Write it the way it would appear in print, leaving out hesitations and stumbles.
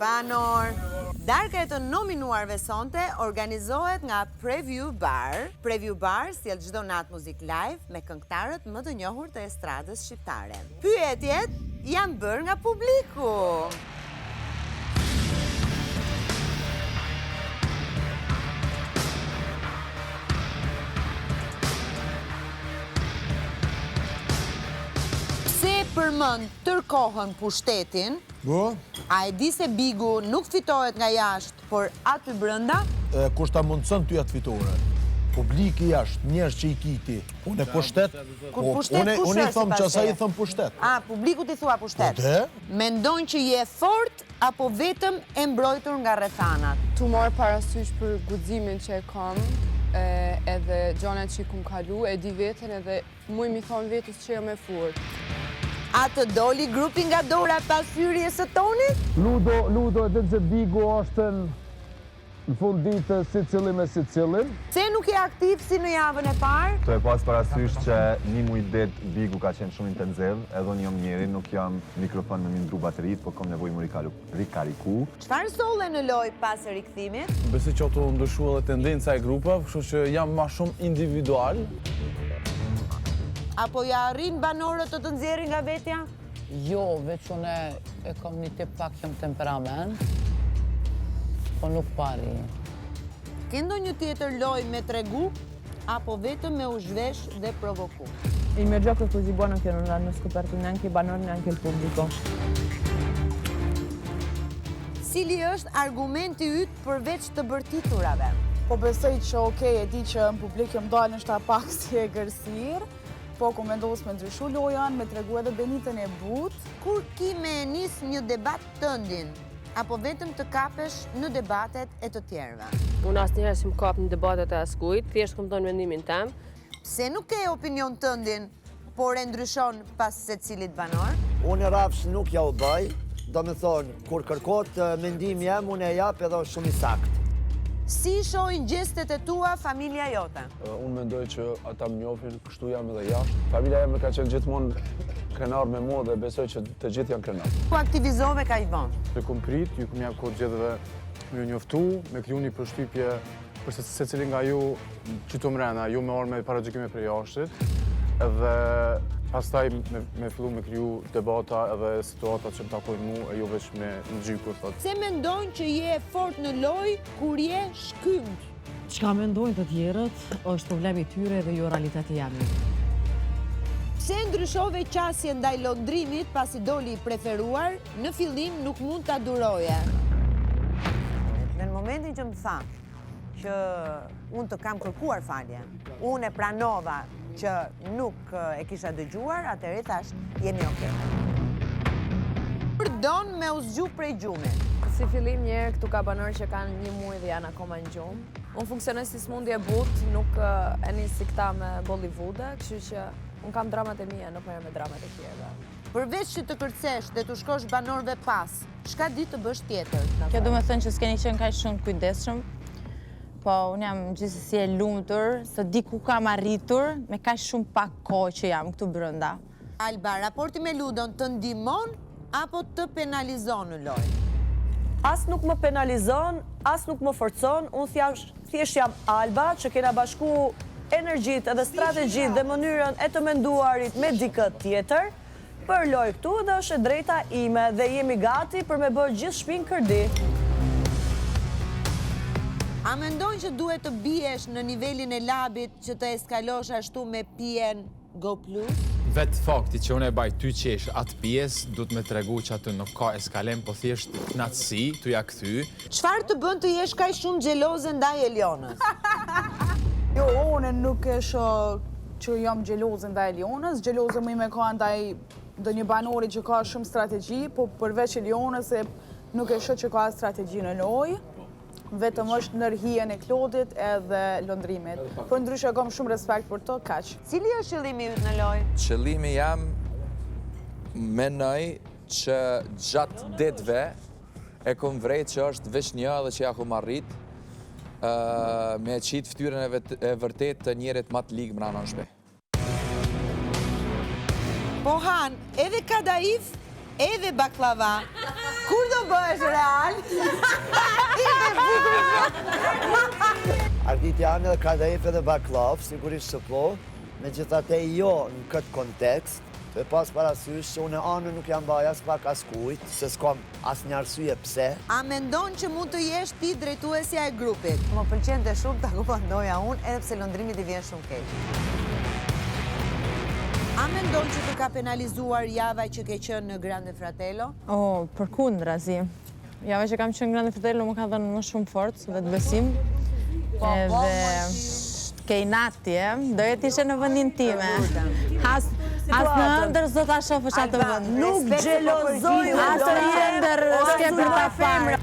banor. Darka e të nominuarve sonte organizohet nga Preview Bar. Preview Bar sjell çdo natë muzik live me këngëtarët më të njohur të estradës shqiptare. Pyetjet janë bërë nga publiku. Pse përmend tërkohën pushtetin? A e di se Bigu nuk fitohet nga jashtë, por aty brënda? Kush ta mundësën ty atë fitore? Publiki jashtë, njerëz që i kiti. Unë e pushtet? Kur pushtet kush Unë i është thëmë sipas që sa i teje? thëmë pushtet. Publiku ti thua pushtet. Mendon që je fort apo vetëm e mbrojtur nga rrethanat? Tu marr parasysh për guximin që e kam, edhe gjanat që i kum kalu, e di veten edhe muj mi thonë vetës që jam e furt. A të doli grupi nga dora pas hyrjes së tonit? Ludo edhe që Bigu është në fund ditë si cilin. Se nuk je aktiv si në javën e parë? Të e pas parasysh që një muj det Bigu ka qenë shumë intenziv, edhe unë jam njeri, nuk jam mikrofon me mindru baterit, po kom nevoj më rikariku. Çfarë solle në lojë pas e rikthimit? Besoj që ato ndryshu edhe tendenca e grupeve, kështu që jam më shumë individual. Apo ja arrin banorët të nxjerrin nga vetja? Jo, veç unë e kam një tip pak jam temperament, po nuk pari. Ke ndonjë tjetër lojë me tregu, apo vetëm me u zhvesh dhe provoku? Il mio gioco è così buono che non l'hanno scoperto neanche i banori neanche il pubblico. Cili është argumenti yt përveç të bërtiturave? Po besoj që okej, e di që në publik jëm dalë nështë pak si e gërsir, po ku me ndosë me ndryshu lojan, me tregu edhe Benitën e but. Kur ki me nis një debat tëndin, apo vetëm të kapesh në debatet e të tjerëve? Unë asnjëherë s'm kap në debatet e askujt, thjesht kam thënë mendimin tem. Pse nuk ke opinion tëndin, por e ndryshon pas secilit banor? Unë rafsh nuk ja u bëj, do me thonë, kur kërkot mendim jem, unë e jap edhe shumë i sakt. Si shohin gjestet e tua familja jote? Unë mendoj që ata më njohin, kështu jam edhe jashtë. Familja jeme ka qenë gjithmonë krenar me mua dhe besoj që të gjithë janë krenar. Ku aktivizove kaq vonë? Ju kom prit, ju kom jap kohë gjithëve me ju njoftu, me kriju një përshtypje për secilin nga ju qytu mrena, ju me orë me paragjykime për jashtit, edhe pastaj me fillu me kriju debata edhe situata që më takojnë mu e ju veç me në gjykur, thot. Se mendojnë që je fort në loj kur je shkymt? Çka mendojnë të tjerët është problemi tyre dhe jo realiteti jami. Pse ndryshove qasje ndaj londrimit pasi doli i preferuar, në fillim nuk mund ta duroje? Në momentin që më tha që unë të kam kërkuar falje, unë e pranova që nuk e kisha dëgjuar, atëherë i thash, jemi okej. Përdon me u zgju prej gjumit. Si fillim njerë këtu ka banorë që kanë një muaj dhe janë akoma në gjumë. Unë funksionoj si smundje but, nuk e një si këta me Bollywood, kështu që unë kam dramat e mija, nuk merr me dramat e tjera. Përveç që të kërcesh dhe të shkosh banorëve pas, çka di të bësh tjetër? Kjo do me thënë që s'keni qenë kaq shumë kujdesshëm, po unë jam gjithsesi e lumtur, se di ku kam arritur me kaq shumë pak kohë që jam këtu brenda. Alba, raporti me Ludon të ndihmon apo të penalizon në lojë? As nuk më penalizon, as nuk më forcon, unë thjesht jam Alba që kena bashku energjit edhe strategjit dhe mënyrën e të menduarit me dikë tjetër, për lojë këtu dhe është e drejta ime dhe jemi gati për me bërë gjithë shpinë kërdi. A mendojnë që duhet të biesh në nivelin e labit që të eskalosh ashtu me PN Go Plus? Vetë fakti që unë e baj ty qesh atë pjesë, du të me tregu që atë nuk ka eskalem, po thjesht knatësi, të ja kthy. Çfarë të bën të jesh kaq shumë xheloze ndaj Elionës? Jo, unë nuk e shoh që jam xheloze ndaj Elionës, xheloze më me ka ndaj ndonjë banori që ka shumë strategji, po përveç Elionës nuk e shoh që ka strategji në lojë. Vetëm është nërhien e Klodit edhe londrimit. Për ndryshe kam shumë respekt për to, kaq. Cili është qëllimi yt në lojë? Qëllimi jam menoj që gjatë ditëve e kom vrejt që është veç një dhe që ja kom arrit me qitë ftyrën e vërtet të njerit matë ligë mrana në shpe. Po Han, edhe kadaif, edhe baklava. Kur do bëhesh real? Arditja anë edhe kadajfe dhe baklav, sigurisht që po, megjithatë jo në këtë kontekst, të pas parasysh që unë anën nuk jam baj as pak as kujt, se s'kam as një arsye pse. A mendon që mund të jesh ti drejtuesja e grupit? Më pëlqente shumë ta komandoja unë, edhe pse lëndrimi t'i vjen shumë keq. A mendon që të ka penalizuar java që ke qenë në Grande Fratello? Përkundrazi. Java që kam qenë në Grande Fratello më ka dhënë më shumë forcë dhe të besim. Edhe kejnati, doje t'ishe në vendin time. As në ndër zdo t'a shofësh atë vend. Nuk gjelozoj, As në ndër s'ke për ta parë.